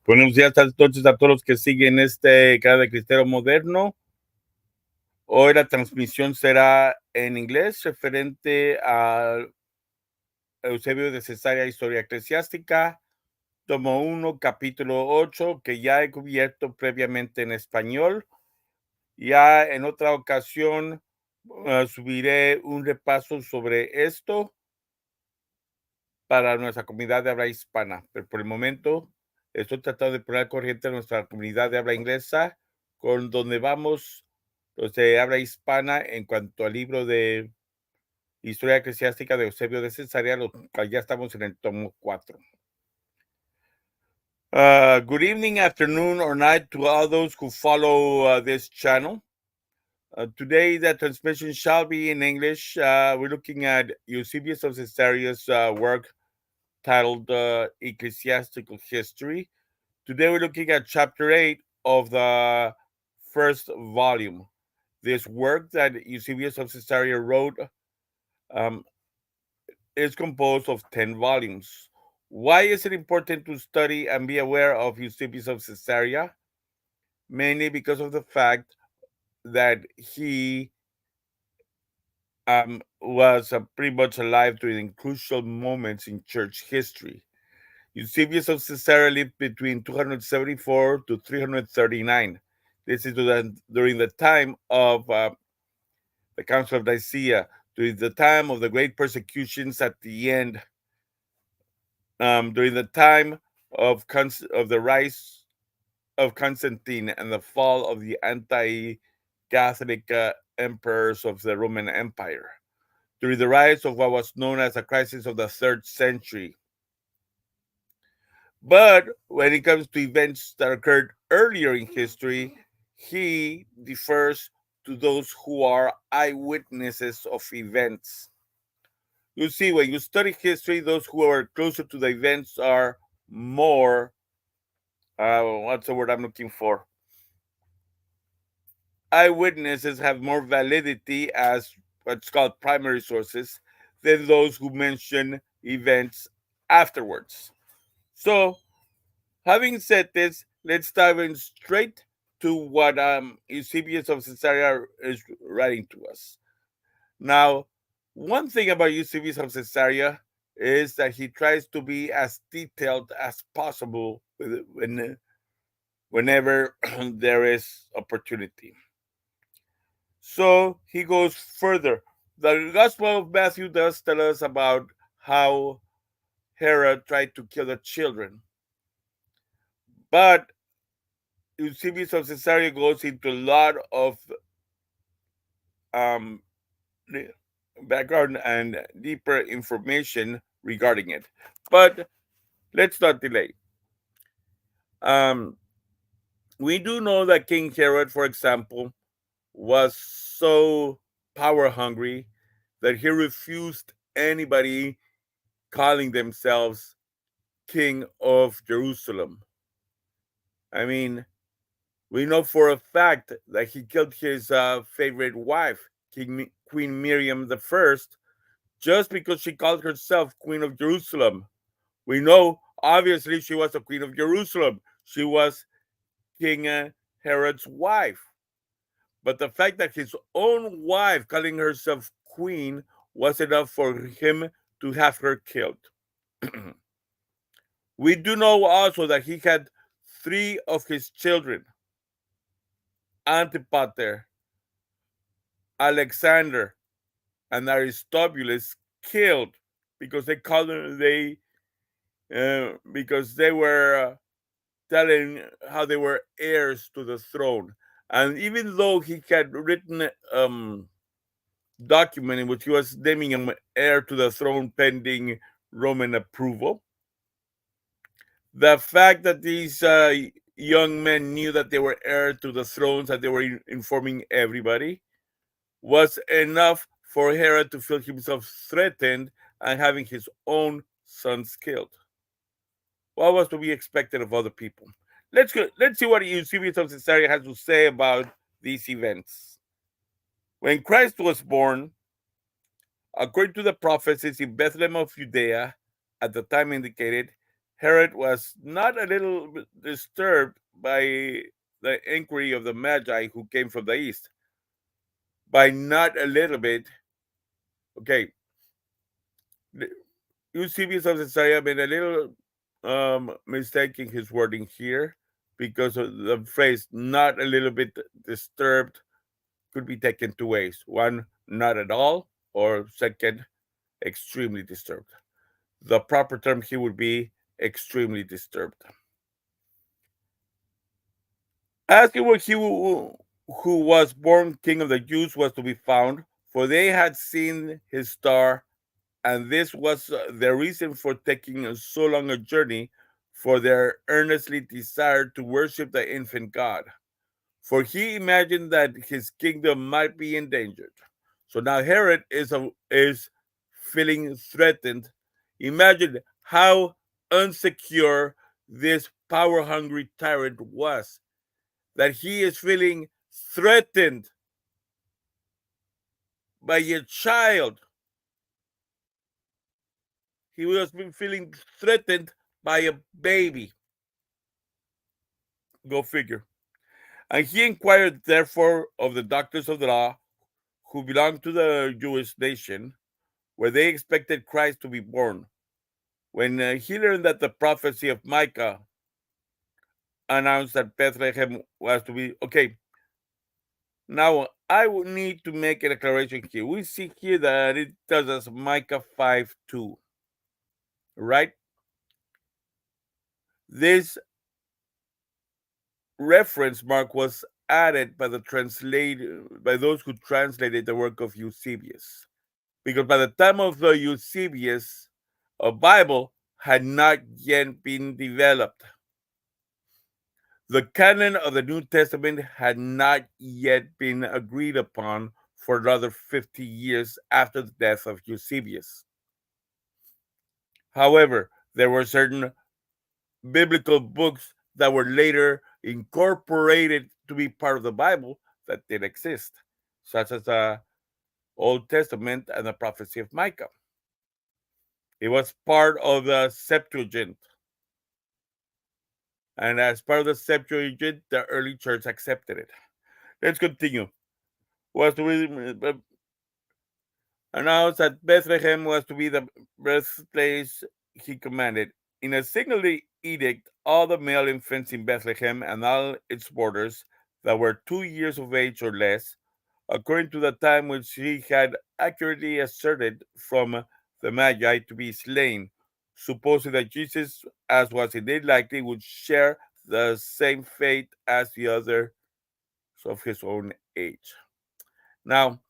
Buenos días entonces a todos los que siguen este canal de Cristero Moderno. Hoy la transmisión será en inglés referente a Eusebio de Cesarea, Historia Eclesiástica, tomo 1, capítulo 8, que ya he cubierto previamente en español. Ya en otra ocasión subiré un repaso sobre esto para nuestra comunidad de habla hispana, pero por el momento estoy tratando de poner al corriente a nuestra comunidad de habla inglesa, con donde vamos los de habla hispana en cuanto al libro de Historia Eclesiástica de Eusebio de Cesarea, lo cual ya estamos en el tomo 4. Good evening, afternoon, or night to all those who follow this channel. Today, the transmission shall be in English. We're looking at Eusebius of Caesarea's work titled Ecclesiastical History. Today we're looking at chapter 8 of the first volume. This work that Eusebius of Cesarea wrote is composed of 10 volumes. Why is it important to study and be aware of Eusebius of Cesarea? Mainly because of the fact that he was pretty much alive during crucial moments in church history. Eusebius of Cesarea lived between 274 to 339. This is during the time of the Council of Nicaea, during the time of the great persecutions at the end, during the time of the rise of Constantine and the fall of the anti-Catholic emperors of the Roman Empire, during the rise of what was known as the crisis of the 3rd century. But when it comes to events that occurred earlier in history, he defers to those who are eyewitnesses of events. You see, when you study history, those who are closer to the events are more, what's the word I'm looking for? Eyewitnesses have more validity as what's called primary sources than those who mention events afterwards. So, having said this, let's dive in straight to what Eusebius of Cesarea is writing to us. Now, one thing about Eusebius of Cesarea is that he tries to be as detailed as possible whenever there is opportunity. So he goes further. The Gospel of Matthew does tell us about how Herod tried to kill the children. But Eusebius of Cesarea goes into a lot of background and deeper information regarding it. But let's not delay. We do know that King Herod, for example, was so power hungry that he refused anybody calling themselves King of Jerusalem. I mean, we know for a fact that he killed his favorite wife, Queen Miriam I, just because she called herself Queen of Jerusalem. We know, obviously, she was the Queen of Jerusalem. She was King Herod's wife. But the fact that his own wife calling herself queen was enough for him to have her killed. We do know also that he had 3 of his children, Antipater, Alexander, and Aristobulus, killed because because they were telling how they were heirs to the throne. And even though he had written document in which he was naming him heir to the throne pending Roman approval, the fact that these young men knew that they were heir to the thrones, that they were informing everybody, was enough for Herod to feel himself threatened and having his own sons killed. What was to be expected of other people? Let's see what Eusebius of Cesarea has to say about these events. When Christ was born, according to the prophecies in Bethlehem of Judea, at the time indicated, Herod was not a little bit disturbed by the inquiry of the Magi who came from the east. By not a little bit, okay, Eusebius of Cesarea made a little mistake in his wording here because of the phrase not a little bit disturbed could be taken two ways. One, not at all, or second, extremely disturbed. The proper term here would be extremely disturbed. Asking where he who was born king of the Jews was to be found, for they had seen his star, and this was the reason for taking so long a journey, for they earnestly desired to worship the infant God. For he imagined that his kingdom might be endangered. So now Herod is feeling threatened. Imagine how unsecure this power-hungry tyrant was, that he is feeling threatened by a child. He was feeling threatened by a baby. Go figure. And he inquired, therefore, of the doctors of the law who belonged to the Jewish nation, where they expected Christ to be born. When he learned that the prophecy of Micah announced that Bethlehem was to be, okay, now I would need to make a declaration here. We see here that it tells us Micah 5:2, right? This reference mark was added by those who translated the work of Eusebius, because by the time of the Eusebius, a Bible had not yet been developed. The canon of the New Testament had not yet been agreed upon for another 50 years after the death of Eusebius. However, there were certain biblical books that were later incorporated to be part of the Bible that did exist, such as the Old Testament and the prophecy of Micah. It was part of the Septuagint. And as part of the Septuagint, the early church accepted it. Let's continue. Was to be announced that Bethlehem was to be the birthplace he commanded. In a signal edict, all the male infants in Bethlehem and all its borders that were 2 years of age or less, according to the time which he had accurately asserted from the Magi to be slain, supposing that Jesus, as was indeed likely, would share the same fate as the others of his own age. Now,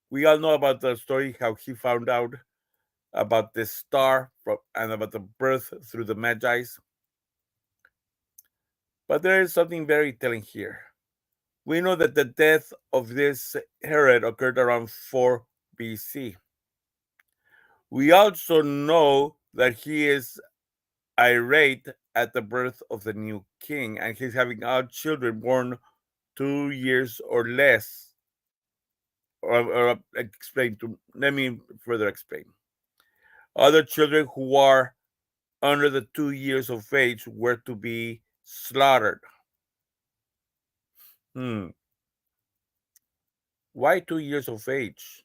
we all know about the story how he found out about this star and about the birth through the Magi's. But there is something very telling here. We know that the death of this Herod occurred around 4 BC. We also know that he is irate at the birth of the new king, and he's having all children born 2 years or less. Let me further explain. Other children who are under the 2 years of age were to be slaughtered. Why 2 years of age?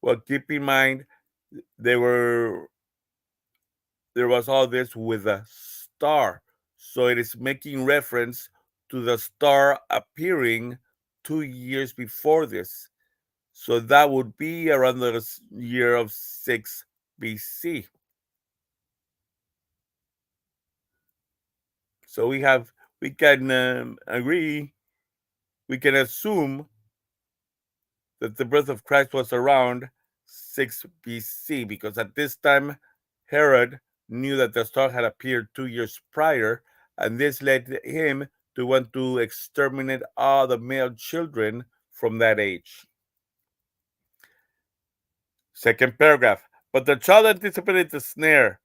Well, keep in mind there was all this with a star, so it is making reference to the star appearing 2 years before this. So that would be around the year of 6 BC. So we can agree, we can assume that the birth of Christ was around 6 BC, because at this time Herod knew that the star had appeared 2 years prior, and this led him to want to exterminate all the male children from that age. Second paragraph. But the child anticipated the snare,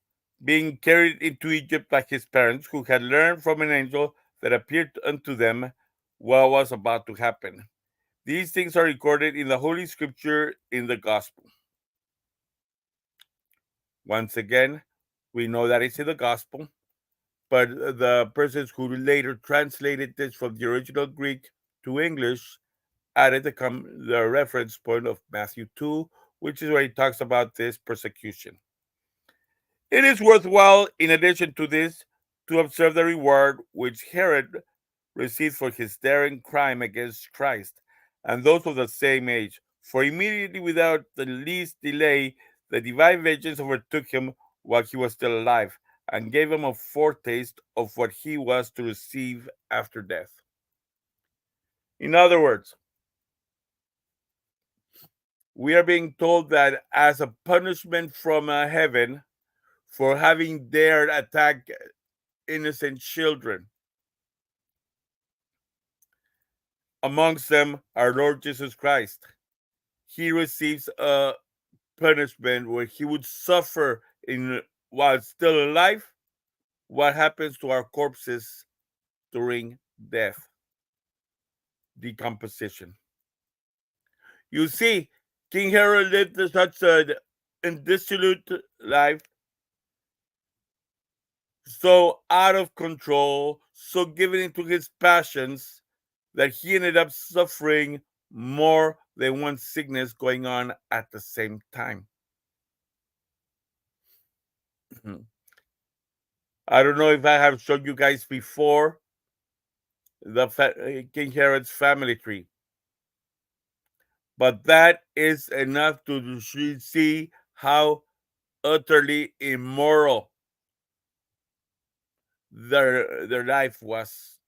being carried into Egypt by his parents, who had learned from an angel that appeared unto them what was about to happen. These things are recorded in the Holy Scripture in the Gospel. Once again, We know that it's in the gospel, but the persons who later translated this from the original Greek to English added the reference point of Matthew 2, which is where he talks about this persecution. It is worthwhile, in addition to this, to observe the reward which Herod received for his daring crime against Christ and those of the same age. For immediately, without the least delay, the divine vengeance overtook him while he was still alive, and gave him a foretaste of what he was to receive after death. In other words, we are being told that as a punishment from heaven for having dared attack innocent children, amongst them our Lord Jesus Christ, he receives a punishment where he would suffer while still alive what happens to our corpses during death, decomposition. You see, King Herod lived such an indissolute life, so out of control, so given into his passions, that he ended up suffering more than one sickness going on at the same time. I don't know if I have shown you guys before the King Herod's family tree, but that is enough to see how utterly immoral their life was.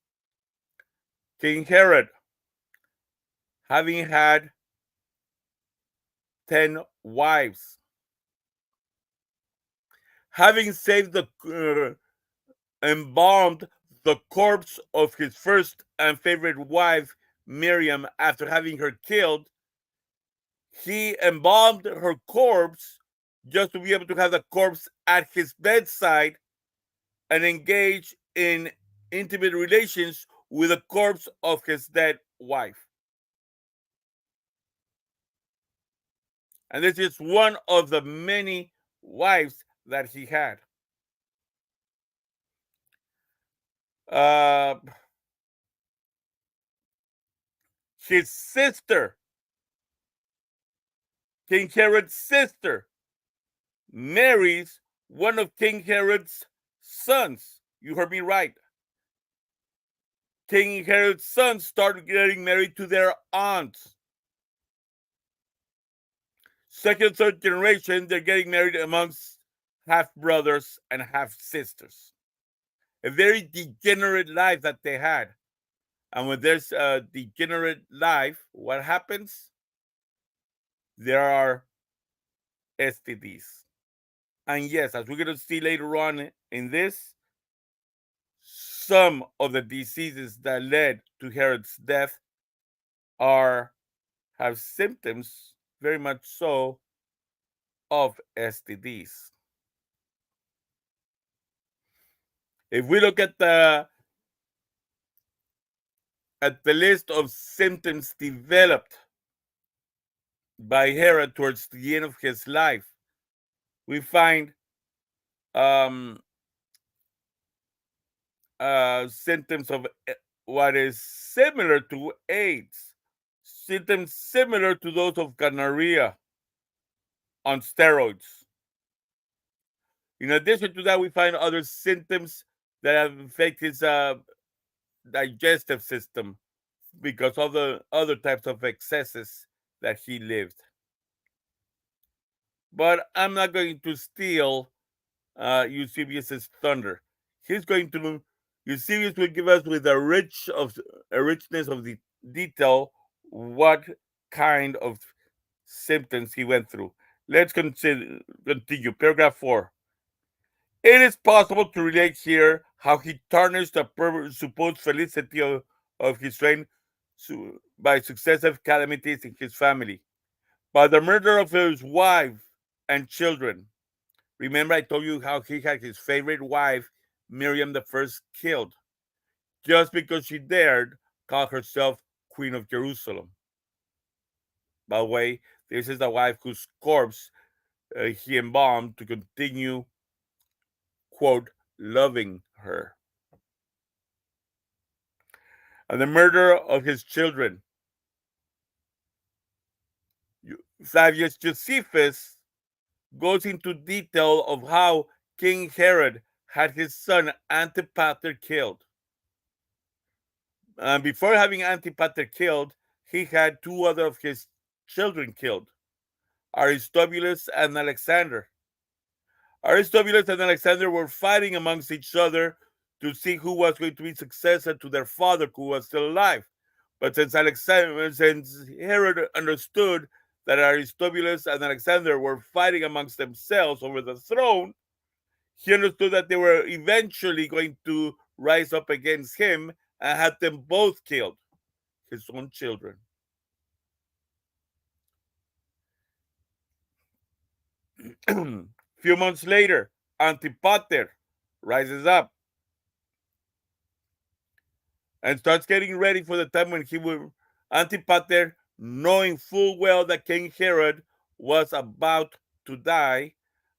King Herod, having had 10 wives, having saved embalmed the corpse of his first and favorite wife, Miriam, after having her killed, he embalmed her corpse just to be able to have the corpse at his bedside and engage in intimate relations with the corpse of his dead wife. And this is one of the many wives that he had. His sister, King Herod's sister, marries one of King Herod's sons. You heard me right. King Herod's sons started getting married to their aunts. Second, third generation, they're getting married amongst half brothers and half sisters. A very degenerate life that they had. And when there's a degenerate life, what happens? There are STDs. And yes, as we're going to see later on in this, some of the diseases that led to Herod's death have symptoms, very much so, of STDs. If we look at the list of symptoms developed by Herod towards the end of his life, we find symptoms of what is similar to AIDS, symptoms similar to those of gonorrhea on steroids. In addition to that, we find other symptoms that have affected his digestive system because of the other types of excesses that he lived. But I'm not going to steal Eusebius's thunder. Eusebius will give us with a richness of the detail what kind of symptoms he went through. Let's continue. Paragraph 4. It is possible to relate here how he tarnished the supposed felicity of his reign by successive calamities in his family, by the murder of his wife and children. Remember, I told you how he had his favorite wife, Miriam the First, killed, just because she dared call herself Queen of Jerusalem. By the way, this is the wife whose corpse he embalmed to continue quote, loving her. And the murder of his children. Flavius Josephus goes into detail of how King Herod had his son Antipater killed. Before having Antipater killed, he had two other of his children killed, Aristobulus and Alexander. Aristobulus and Alexander were fighting amongst each other to see who was going to be successor to their father, who was still alive. But since Herod understood that Aristobulus and Alexander were fighting amongst themselves over the throne, he understood that they were eventually going to rise up against him and had them both killed, his own children. Few months later, Antipater rises up and starts getting ready for the time when he will. Antipater, knowing full well that King Herod was about to die,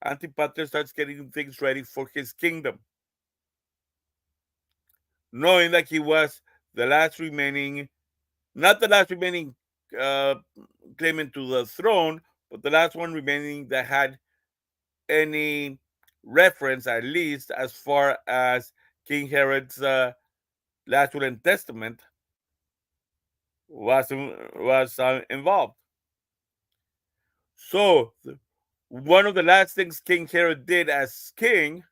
Antipater starts getting things ready for his kingdom, knowing that he was the last remaining, not the last remaining uh, claimant to the throne, but the last one remaining that had any reference, at least as far as King Herod's last will and testament was involved. So, one of the last things King Herod did as king,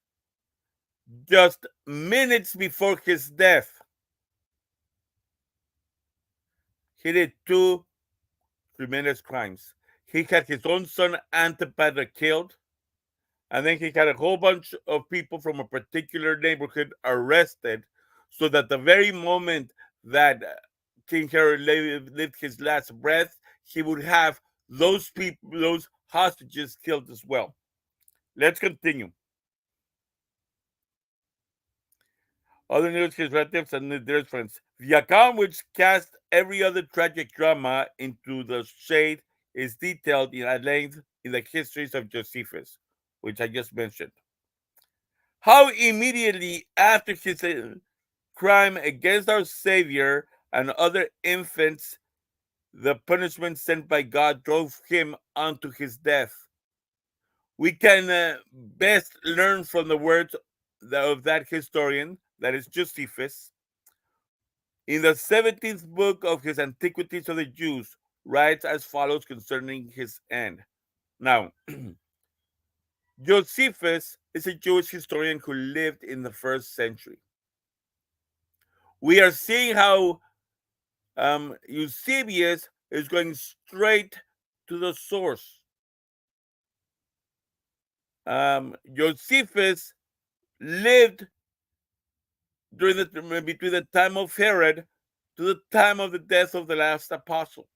just minutes before his death, he did two tremendous crimes. He had his own son Antipater killed, and then he had a whole bunch of people from a particular neighborhood arrested, so that the very moment that King Herod lived his last breath, he would have those people, those hostages killed as well. Let's continue. Other news, his relatives and their friends. The account which cast every other tragic drama into the shade is detailed at length in the histories of Josephus, which I just mentioned. How immediately after his crime against our Savior and other infants, the punishment sent by God drove him unto his death. We can best learn from the words of that historian, that is Josephus, in the 17th book of his Antiquities of the Jews, writes as follows concerning his end. Now, Josephus is a Jewish historian who lived in the 1st century. We are seeing how Eusebius is going straight to the source. Josephus lived between the time of Herod to the time of the death of the last apostle.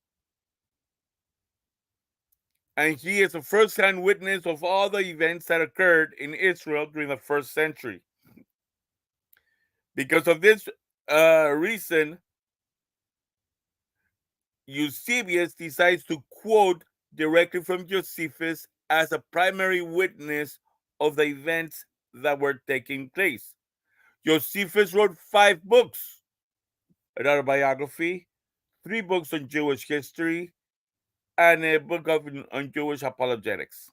And he is a first-hand witness of all the events that occurred in Israel during the 1st century. Because of this reason, Eusebius decides to quote directly from Josephus as a primary witness of the events that were taking place. Josephus wrote 5 books: an autobiography, 3 books on Jewish history, and a book on Jewish apologetics.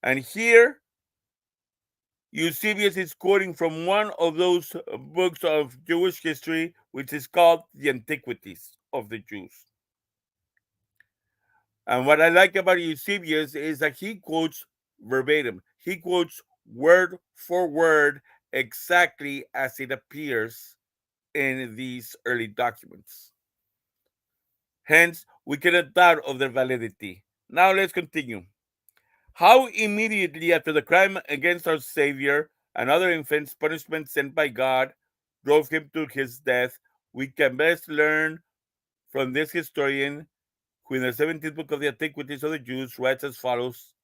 And here, Eusebius is quoting from one of those books of Jewish history, which is called the Antiquities of the Jews. And what I like about Eusebius is that he quotes verbatim. He quotes word for word exactly as it appears in these early documents. Hence, we cannot doubt of their validity. Now let's continue. How immediately after the crime against our Savior and other infants, punishment sent by God drove him to his death, we can best learn from this historian, who in the 17th book of the Antiquities of the Jews writes as follows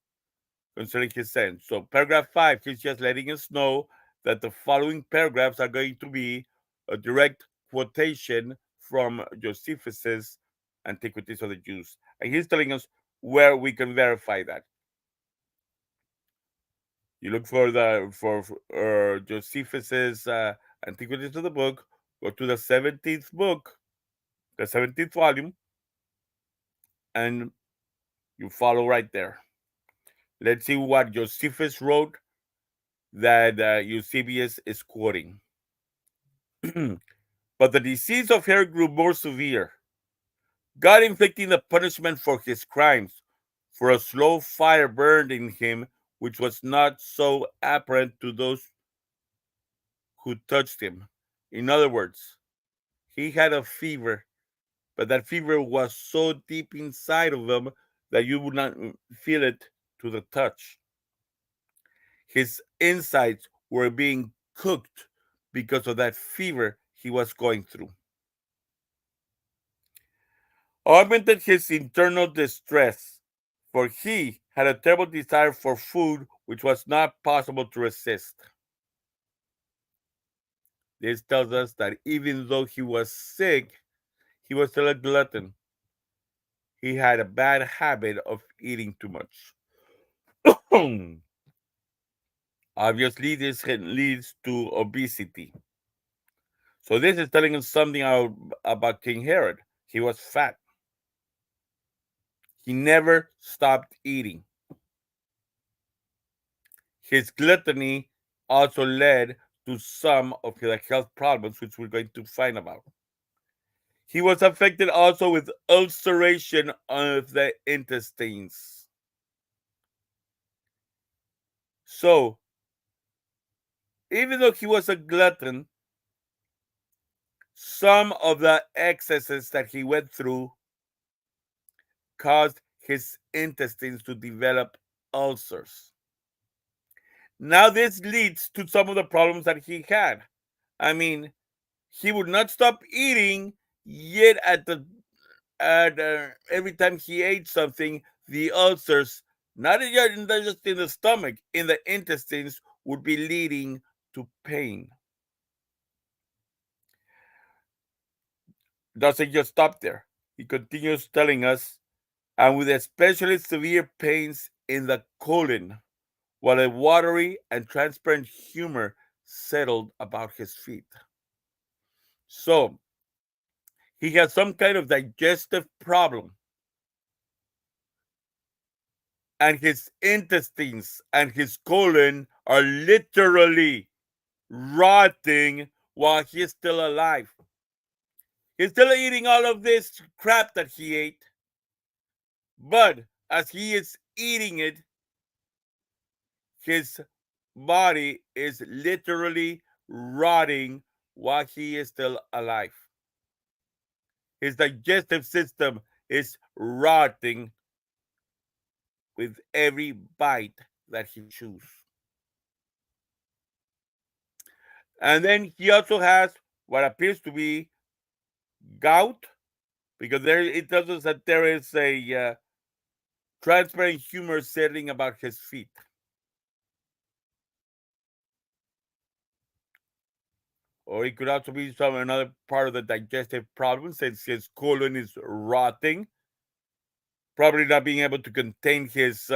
concerning his end. So paragraph 5, he's just letting us know that the following paragraphs are going to be a direct quotation from Josephus's Antiquities of the Jews. And he's telling us where we can verify that. You look for Josephus's Antiquities of the Book. Go to the 17th book, the 17th volume, and you follow right there. Let's see what Josephus wrote that Eusebius is quoting. But the disease of Herod grew more severe, God inflicting the punishment for his crimes. For a slow fire burned in him, which was not so apparent to those who touched him. In other words, he had a fever, but that fever was so deep inside of him that you would not feel it to the touch. His insides were being cooked because of that fever he was going through. Augmented his internal distress, for he had a terrible desire for food which was not possible to resist. This tells us that even though he was sick, he was still a glutton. He had a bad habit of eating too much. Obviously, this leads to obesity. So, this is telling us something about King Herod. He was fat, he never stopped eating. His gluttony also led to some of the health problems, which we're going to find about. He was affected also with ulceration of the intestines. So, even though he was a glutton, some of the excesses that he went through caused his intestines to develop ulcers. Now, this leads to some of the problems that he had. I mean, he would not stop eating, yet every time he ate something, the ulcers, not just in the stomach, in the intestines, would be leading to pain. Doesn't just stop there. He continues telling us, and with especially severe pains in the colon, while a watery and transparent humor settled about his feet. So, he has some kind of digestive problem, and his intestines and his colon are literally rotting while he's still alive. He's still eating all of this crap that he ate, but as he is eating it, his body is literally rotting while he is still alive. His digestive system is rotting with every bite that he chews. And then he also has what appears to be gout, because there it tells us that there is a transparent humor settling about his feet. Or it could also be some another part of the digestive problem, since his colon is rotting, probably not being able to contain his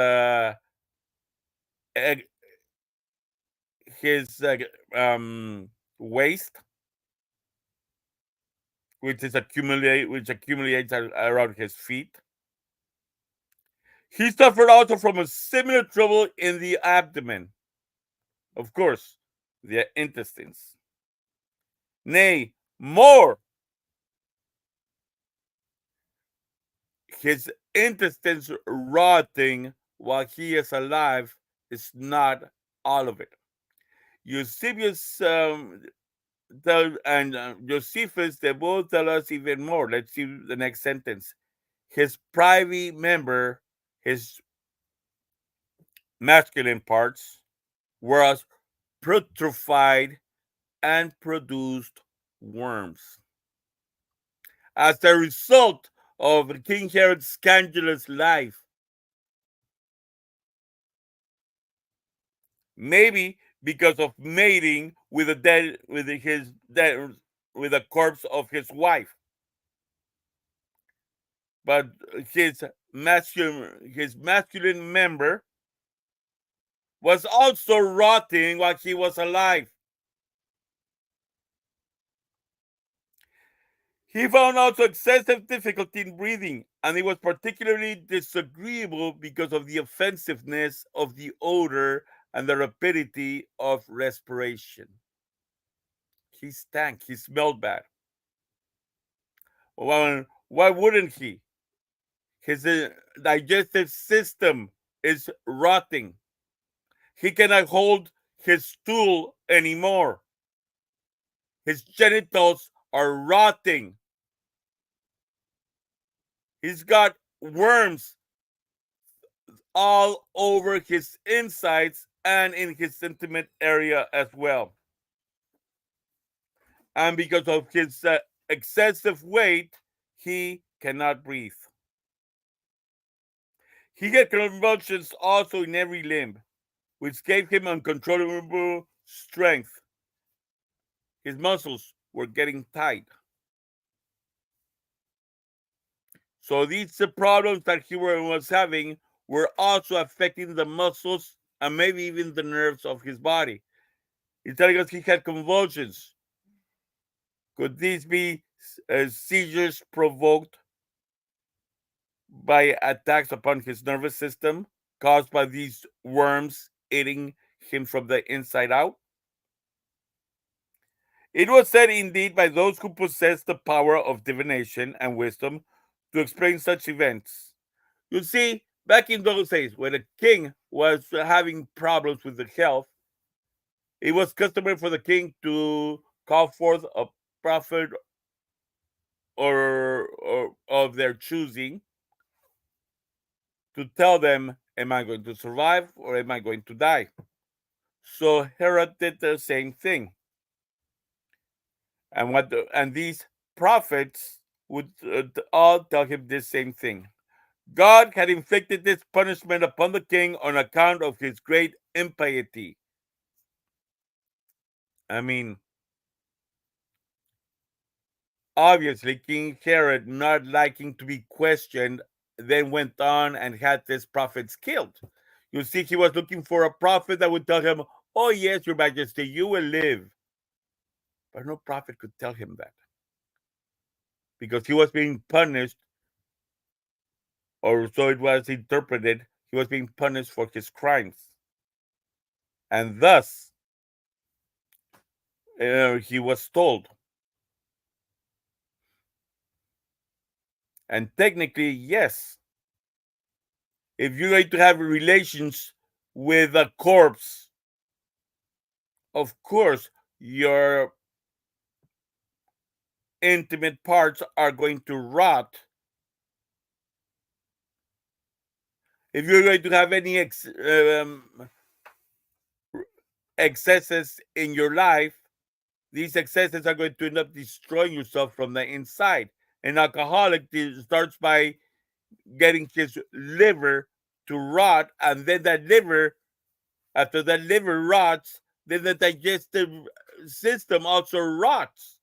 waste, which accumulates around his feet. He suffered also from a similar trouble in the abdomen, of course, the intestines. Nay, more, his intestines rotting while he is alive is not all of it. Eusebius and Josephus, they both tell us even more. Let's see the next sentence. His privy member, his masculine parts, were putrefied and produced worms. As a result of King Herod's scandalous life, maybe because of mating with the corpse of his wife, but his masculine member was also rotting while he was alive. He found also excessive difficulty in breathing, and it was particularly disagreeable because of the offensiveness of the odor and the rapidity of respiration. He stank, he smelled bad. Well, why wouldn't he? His digestive system is rotting. He cannot hold his stool anymore. His genitals are rotting. He's got worms all over his insides and in his intimate area as well. And because of his excessive weight, he cannot breathe. He had convulsions also in every limb, which gave him uncontrollable strength. His muscles were getting tight. So these problems that he was having were also affecting the muscles and maybe even the nerves of his body. He's telling us he had convulsions. Could these be seizures provoked by attacks upon his nervous system caused by these worms eating him from the inside out? It was said indeed by those who possess the power of divination and wisdom to explain such events. You see, back in those days, when a king was having problems with the health, it was customary for the king to call forth a prophet or of their choosing to tell them, am I going to survive or am I going to die? So Herod did the same thing. And these prophets would all tell him this same thing. God had inflicted this punishment upon the king on account of his great impiety. I mean, obviously, King Herod, not liking to be questioned, then went on and had these prophets killed. You see, he was looking for a prophet that would tell him, oh, yes, your majesty, you will live. But no prophet could tell him that because he was being punished, or so it was interpreted, he was being punished for his crimes. And thus, he was told. And technically, yes, if you're going to have relations with a corpse, of course, your intimate parts are going to rot. If you're going to have any excesses in your life, these excesses are going to end up destroying yourself from the inside. An alcoholic starts by getting his liver to rot, and then that liver, after that liver rots, then the digestive system also rots.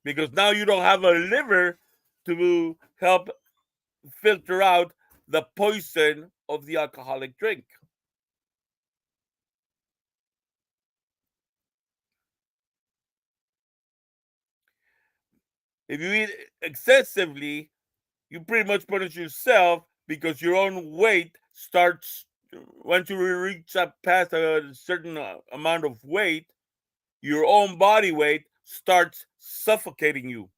Because now you don't have a liver to help filter out the poison of the alcoholic drink. If you eat excessively, you pretty much punish yourself because your own weight starts, once you reach up past a certain amount of weight, your own body weight starts suffocating you.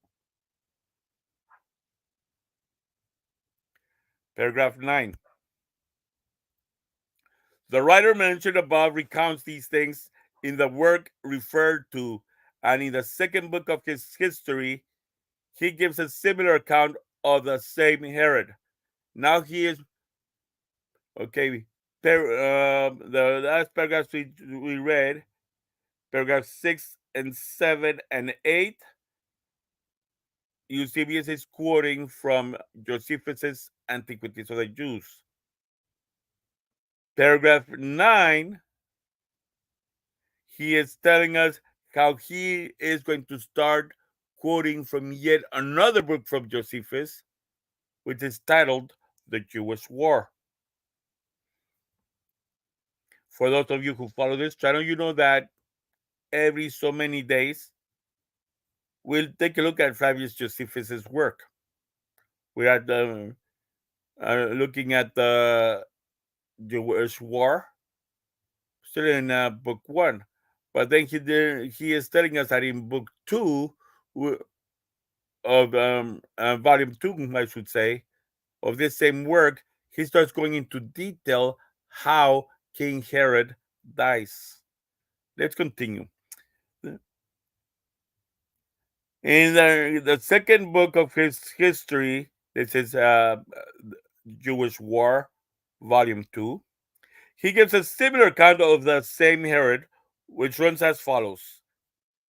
Paragraph 9. The writer mentioned above recounts these things in the work referred to, and in the second book of his history, he gives a similar account of the same Herod. Now he is okay. The last paragraphs we read, paragraph 6 and 7 and 8. Eusebius is quoting from Josephus's Antiquities of the Jews. Paragraph 9, he is telling us how he is going to start quoting from yet another book from Josephus, which is titled The Jewish War. For those of you who follow this channel, you know that every so many days, we'll take a look at Flavius Josephus's work. We are looking at the Jewish War, still in book 1. But then he is telling us that in book 2 of volume 2, I should say, of this same work, he starts going into detail how King Herod dies. Let's continue. In the second book of his history, this is Jewish War, volume 2, he gives a similar account of the same Herod, which runs as follows.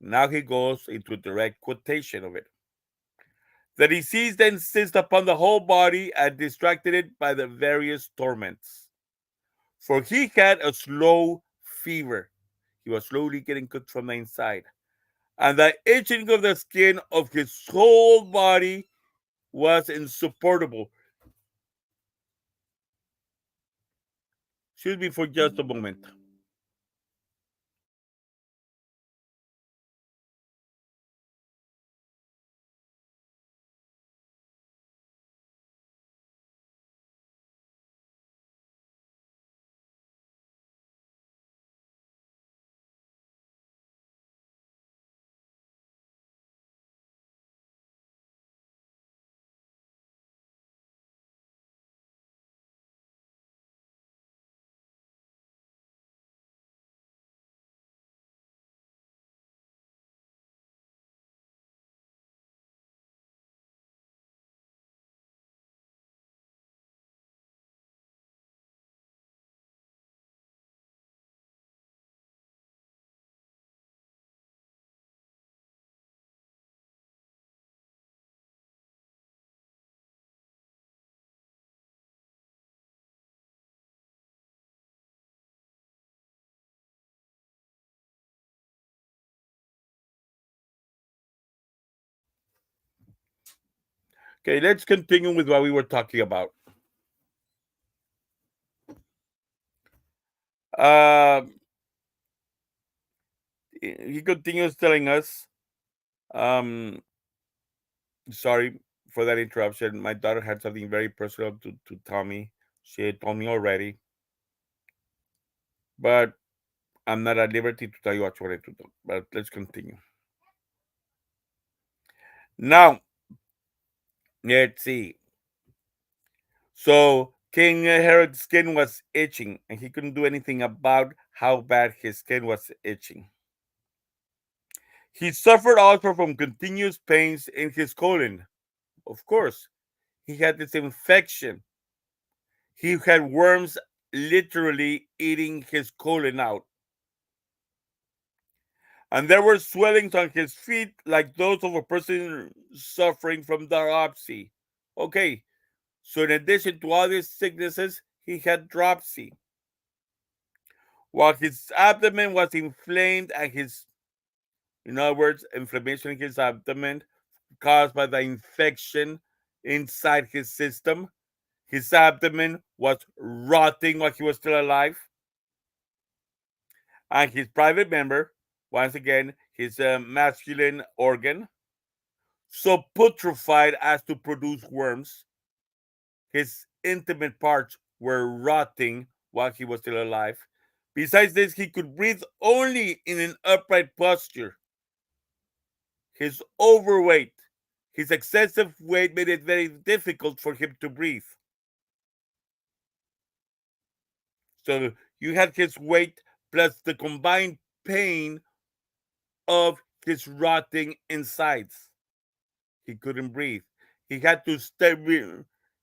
Now he goes into a direct quotation of it. The disease then seized upon the whole body and distracted it by the various torments. For he had a slow fever. He was slowly getting cooked from the inside. And the itching of the skin of his whole body was insupportable. Excuse me for just a moment. Okay, let's continue with what we were talking about. He continues telling us, sorry for that interruption. My daughter had something very personal to tell me. She had told me already, but I'm not at liberty to tell you what she wanted to do. But let's continue. Now, let's see. So King Herod's skin was itching, and he couldn't do anything about how bad his skin was itching. He suffered also from continuous pains in his colon. Of course, he had this infection. He had worms literally eating his colon out. And there were swellings on his feet like those of a person suffering from dropsy. Okay, so in addition to all these sicknesses, he had dropsy. While his abdomen was inflamed and in other words, inflammation in his abdomen caused by the infection inside his system, his abdomen was rotting while he was still alive. And his private member, once again, his masculine organ, so putrefied as to produce worms. His intimate parts were rotting while he was still alive. Besides this, he could breathe only in an upright posture. His overweight, his excessive weight made it very difficult for him to breathe. So you had his weight plus the combined pain of his rotting insides. He couldn't breathe. He had to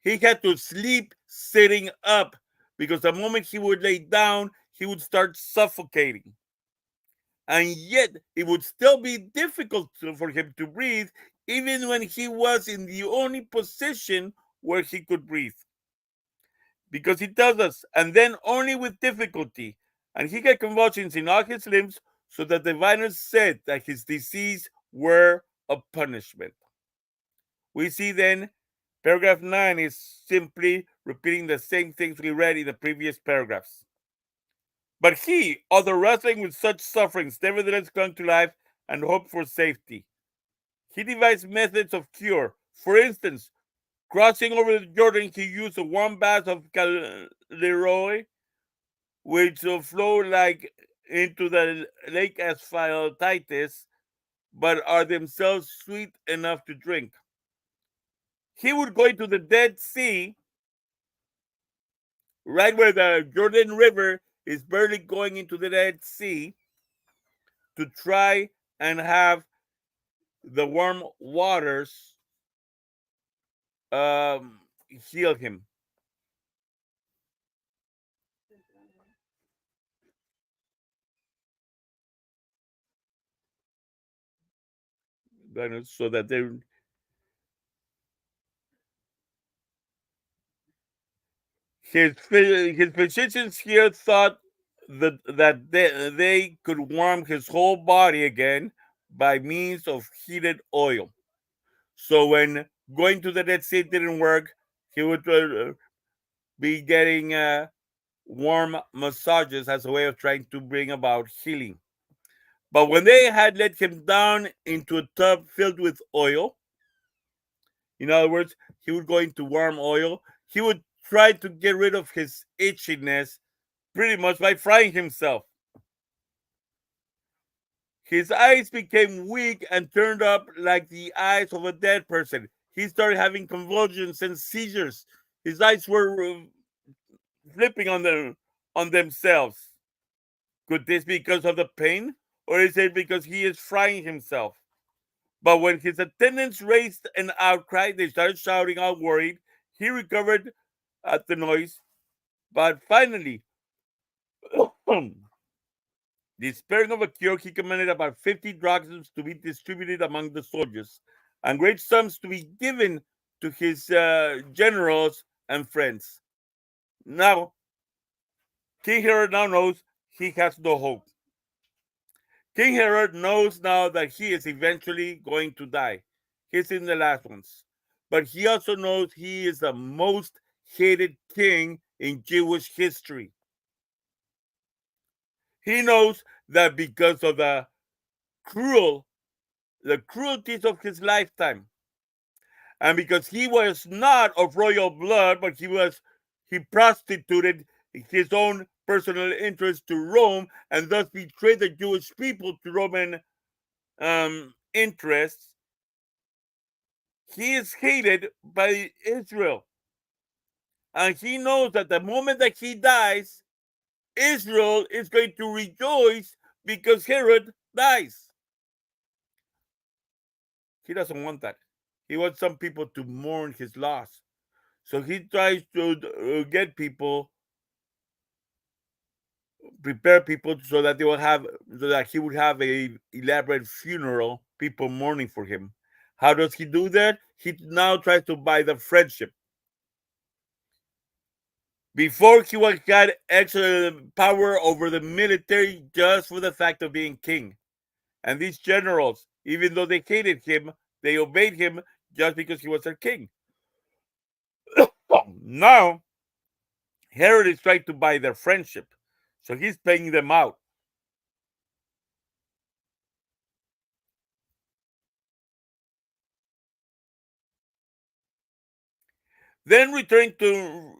he had to sleep sitting up because the moment he would lay down, he would start suffocating. And yet, it would still be difficult for him to breathe, even when he was in the only position where he could breathe. Because he tells us, and then only with difficulty, and he had convulsions in all his limbs, so that the diviners said that his disease were a punishment. We see then paragraph 9 is simply repeating the same things we read in the previous paragraphs. But he, although wrestling with such sufferings, nevertheless clung to life and hoped for safety. He devised methods of cure. For instance, crossing over the Jordan, he used a warm bath of Leroy, which will flow like into the lake asphaltitis, but are themselves sweet enough to drink. He would go into the Dead Sea, right where the Jordan River is barely going into the Dead Sea, to try and have the warm waters um, heal him. So that his physicians here thought that they could warm his whole body again by means of heated oil. So when going to the Dead Sea didn't work, he would be getting warm massages as a way of trying to bring about healing. But when they had let him down into a tub filled with oil, in other words, he would go into warm oil, he would try to get rid of his itchiness pretty much by frying himself. His eyes became weak and turned up like the eyes of a dead person. He started having convulsions and seizures. His eyes were flipping on themselves. Could this be because of the pain, or is it because he is frying himself? But when his attendants raised an outcry, they started shouting out, worried. He recovered at the noise, but finally, despairing of a cure, he commanded about 50 drachms to be distributed among the soldiers, and great sums to be given to his generals and friends. Now, King Herod now knows he has no hope. King Herod knows now that he is eventually going to die. He's in the last ones. But he also knows he is the most hated king in Jewish history. He knows that because of the cruelties of his lifetime, and because he was not of royal blood, but he prostituted his own personal interest to Rome and thus betrayed the Jewish people to Roman interests. He is hated by Israel. And he knows that the moment that he dies, Israel is going to rejoice because Herod dies. He doesn't want that. He wants some people to mourn his loss. So he tries to get people, prepare people so that so that he would have a elaborate funeral, people mourning for him. How does he do that? He now tries to buy the friendship. Before he had extra power over the military just for the fact of being king. And these generals, even though they hated him, they obeyed him just because he was their king. Now, Herod is trying to buy their friendship. So he's paying them out. Then returning to,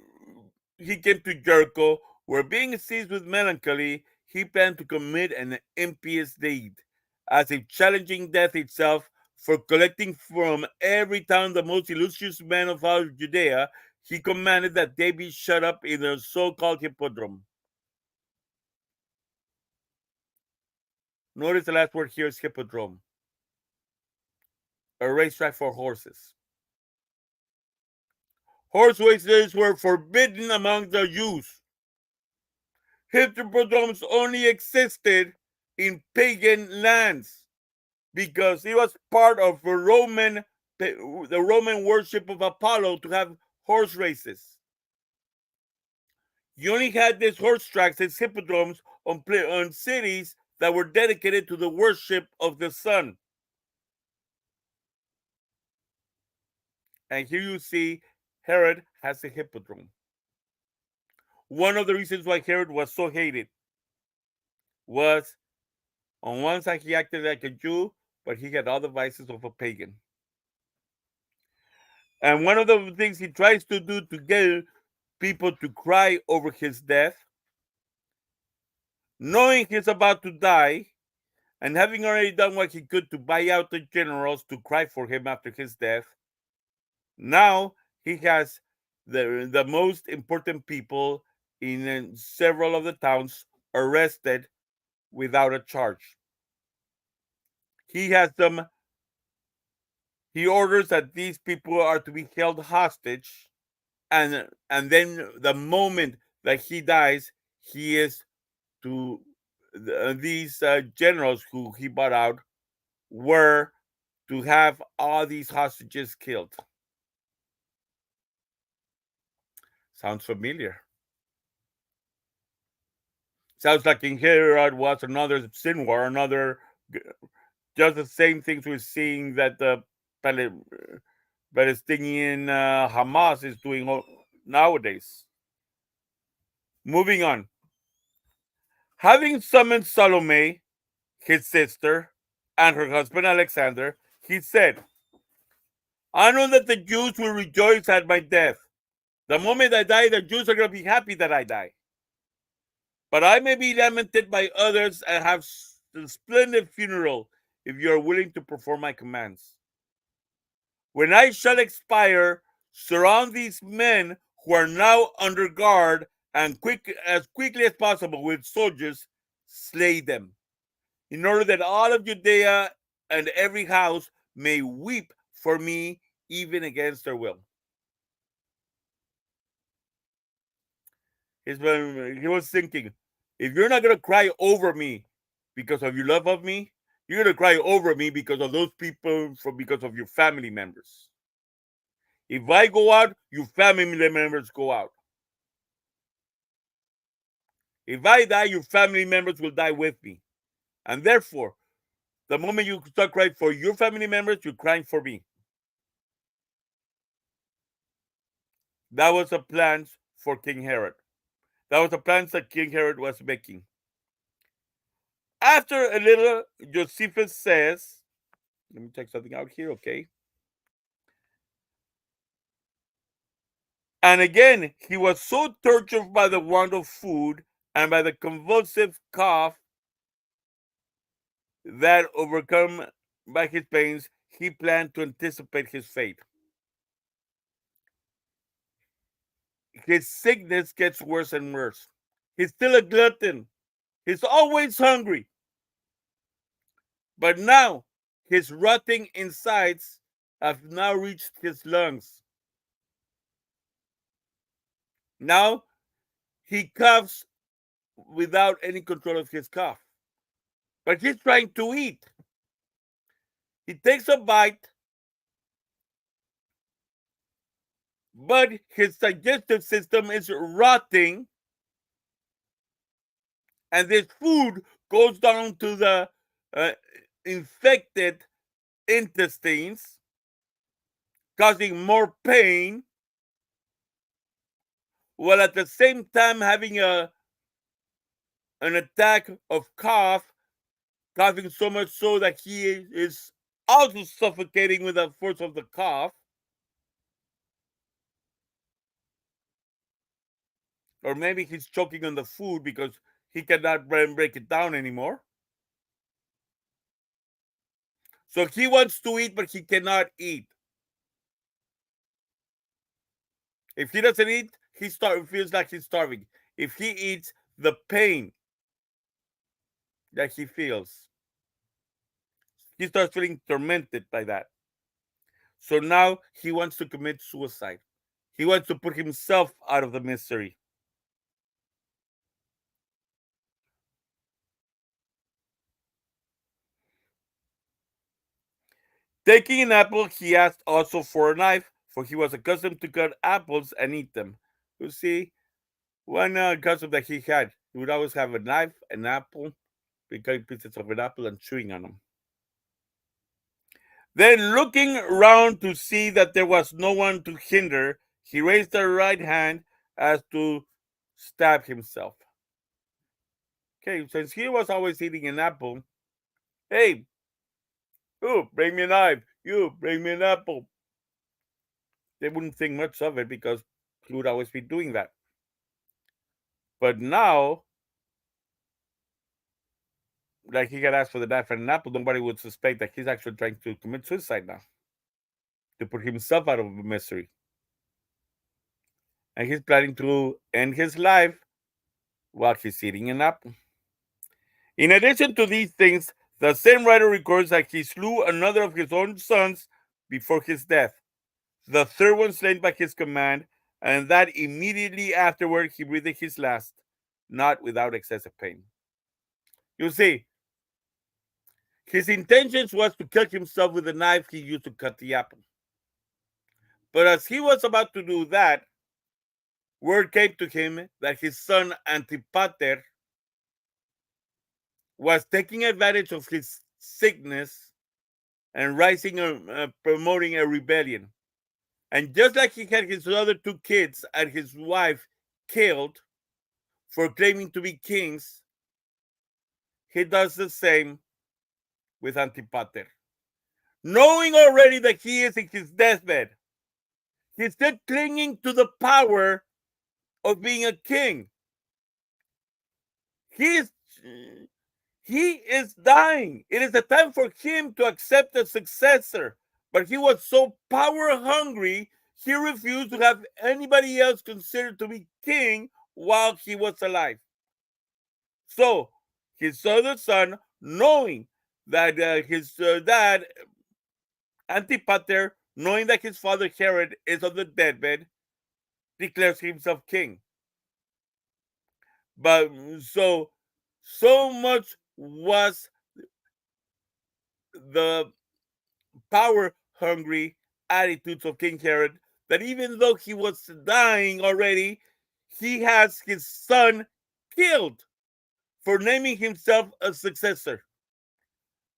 he came to Jericho, where being seized with melancholy, he planned to commit an impious deed, as if challenging death itself for collecting from every town the most illustrious men of all Judea. He commanded that they be shut up in the so-called hippodrome. Notice the last word here is hippodrome, a racetrack for horses. Horse races were forbidden among the Jews. Hippodromes only existed in pagan lands because it was part of the Roman worship of Apollo to have horse races. You only had these horse tracks, these hippodromes on cities that were dedicated to the worship of the sun. And here you see Herod has a hippodrome. One of the reasons why Herod was so hated. was, on one side, he acted like a Jew, but he had all the vices of a pagan. And one of the things he tries to do to get people to cry over his death, knowing he's about to die, and having already done what he could to buy out the generals to cry for him after his death, now he has the most important people in several of the towns arrested without a charge. He has them, he orders that these people are to be held hostage, and then the moment that he dies, he is to these generals who he bought out were to have all these hostages killed. Sounds familiar. Sounds like King Herod was another sin war, another, just the same things we're seeing that the Palestinian Hamas is doing nowadays. Moving on. Having summoned Salome, his sister, and her husband Alexander, he said, I know that the Jews will rejoice at my death. The moment I die, the Jews are going to be happy that I die. But I may be lamented by others and have a splendid funeral if you are willing to perform my commands. When I shall expire, surround these men who are now under guard, and as quickly as possible with soldiers, slay them, in order that all of Judea and every house may weep for me, even against their will. He was thinking, if you're not going to cry over me because of your love of me, you're going to cry over me because of those people, because of your family members. If I go out, your family members go out. If I die, your family members will die with me. And therefore, the moment you start crying for your family members, you're crying for me. That was a plan for King Herod. That was the plans that King Herod was making. After a little, Josephus says, let me take something out here, okay? And again, he was so tortured by the want of food and by the convulsive cough that, overcome by his pains, he planned to anticipate his fate. His sickness gets worse and worse. He's still a glutton. He's always hungry. But now, his rotting insides have now reached his lungs. Now, he coughs without any control of his cough. But he's trying to eat. He takes a bite, but his digestive system is rotting, and this food goes down to the infected intestines, causing more pain, while at the same time having an attack of cough, coughing so much so that he is also suffocating with the force of the cough. Or maybe he's choking on the food because he cannot break it down anymore. So he wants to eat, but he cannot eat. If he doesn't eat, he feels like he's starving. If he eats, the pain that he feels, he starts feeling tormented by that. So now he wants to commit suicide. He wants to put himself out of the misery. Taking an apple, he asked also for a knife, for he was accustomed to cut apples and eat them. You see, one custom that he had, he would always have a knife, an apple, cutting pieces of an apple and chewing on them. Then, looking round to see that there was no one to hinder, he raised the right hand as to stab himself. Okay, since he was always eating an apple, hey, you bring me a knife. You bring me an apple. They wouldn't think much of it because he would always be doing that. But now, like he got asked for the knife and an apple, nobody would suspect that he's actually trying to commit suicide now to put himself out of misery. And he's planning to end his life while he's eating an apple. In addition to these things, the same writer records that he slew another of his own sons before his death, the third one slain by his command, and that immediately afterward he breathed his last, not without excessive pain. You see, his intentions was to kill himself with the knife he used to cut the apple. But as he was about to do that, word came to him that his son Antipater was taking advantage of his sickness and rising and promoting a rebellion. And just like he had his other two kids and his wife killed for claiming to be kings, he does the same with Antipater. Knowing already that he is in his deathbed, he's still clinging to the power of being a king. He is dying. It is the time for him to accept a successor. But he was so power hungry, he refused to have anybody else considered to be king while he was alive. So his other son, knowing that his dad, Antipater, knowing that his father Herod is on the deathbed, declares himself king. But so much was the power hungry attitudes of King Herod that even though he was dying already, he has his son killed for naming himself a successor.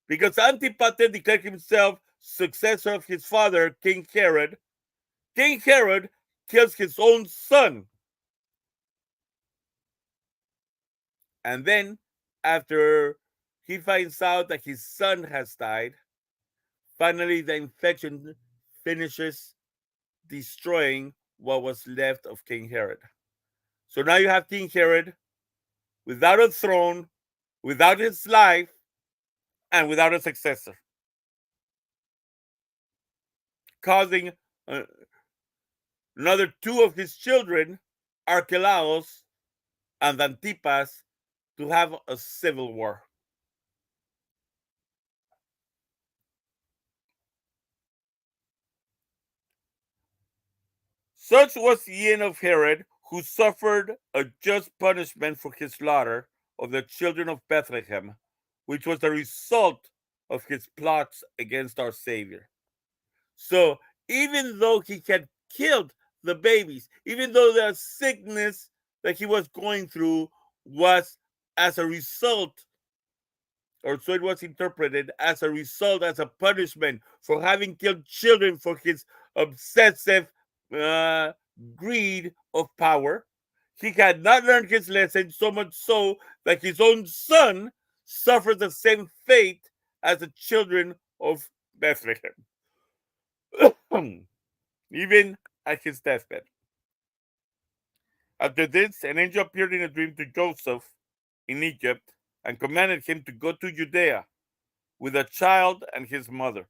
Because Antipater declared himself successor of his father, King Herod kills his own son. And then, after he finds out that his son has died, finally the infection finishes destroying what was left of King Herod. So now you have King Herod without a throne, without his life, and without a successor, causing another two of his children, Archelaus and Antipas, to have a civil war. Such was the end of Herod, who suffered a just punishment for his slaughter of the children of Bethlehem, which was the result of his plots against our Savior. So even though he had killed the babies, even though the sickness that he was going through was as a result, or so it was interpreted, as a result, as a punishment for having killed children for his obsessive uh, greed of power, he had not learned his lesson, so much so that his own son suffered the same fate as the children of Bethlehem. Even at his deathbed. After this, an angel appeared in a dream to Joseph in Egypt and commanded him to go to Judea with the child and his mother,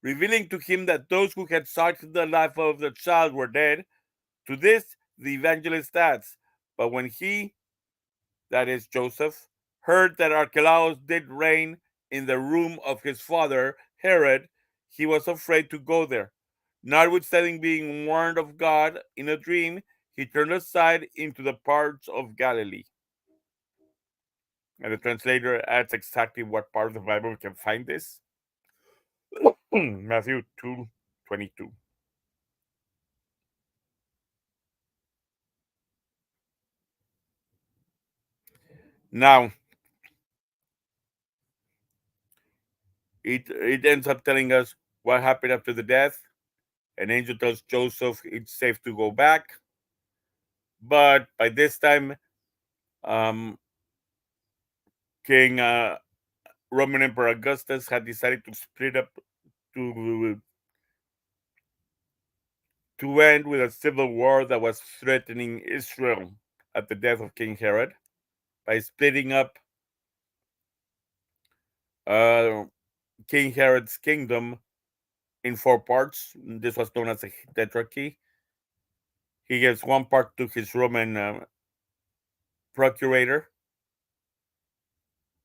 revealing to him that those who had sought the life of the child were dead. To this, the evangelist adds, but when he, that is Joseph, heard that Archelaus did reign in the room of his father Herod, he was afraid to go there. Notwithstanding being warned of God in a dream, he turned aside into the parts of Galilee. And the translator adds exactly what part of the Bible we can find this. Matthew 2:22. Now, it ends up telling us what happened after the death. An angel tells Joseph it's safe to go back. But by this time, um, King Roman Emperor Augustus had decided to split up to end with a civil war that was threatening Israel at the death of King Herod by splitting up King Herod's kingdom in 4 parts. This was known as a tetrarchy. He gives one part to his Roman procurator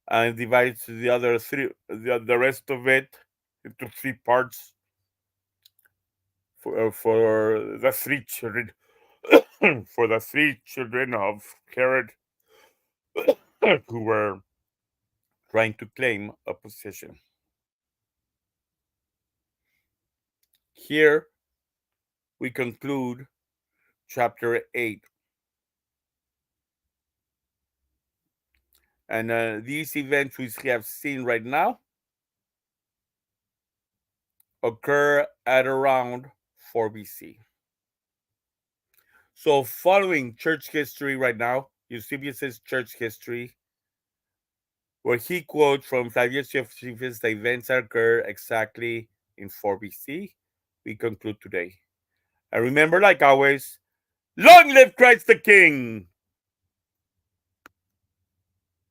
and divides the other the rest of it into 3 parts for the 3 children for the 3 children of Herod who were trying to claim a position. Here we conclude chapter 8. And these events we have seen right now occur at around 4 BC. So following church history right now, Eusebius' church history, where he quotes from Flavius Josephus the events that occur exactly in 4 BC, we conclude today. And remember, like always, long live Christ the King!